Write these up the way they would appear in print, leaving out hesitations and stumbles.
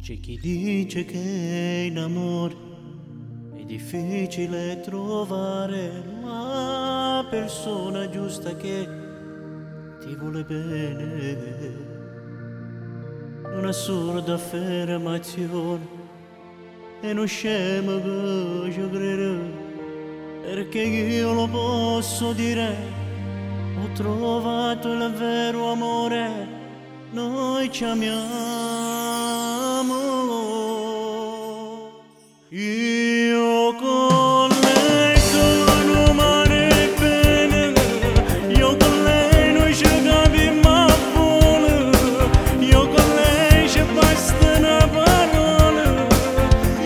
C'è chi dice che in amore è difficile trovare la persona giusta che ti vuole bene. Un'assurda affermazione e non scemo che ci credo, perché io lo posso dire, ho trovato il vero amore, noi ci amiamo. Io con lei sono mare bene, io con lei non ci capiamo a volo, io con lei ci basta una parola,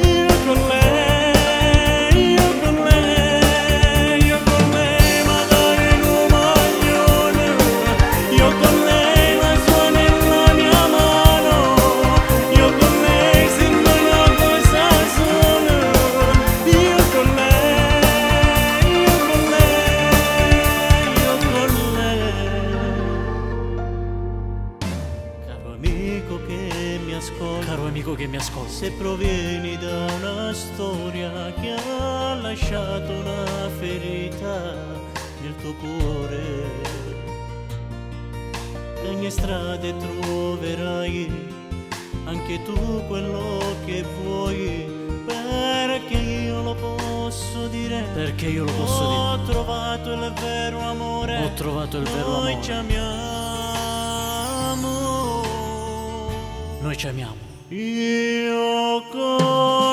io con lei, io con lei, io con lei magari non maglione, io con lei la suono nella mia mano, io con lei sento una cosa sola, io con lei, io con lei, io con lei. Caro amico che mi ascolta, se provieni da una storia che ha lasciato una ferita nel tuo cuore, ogni strada troverai anche tu quello che vuoi, perché io lo posso dire, perché io lo posso dire, ho trovato il vero amore, ho trovato il vero noi amore, ci amiamo, noi ci amiamo. io con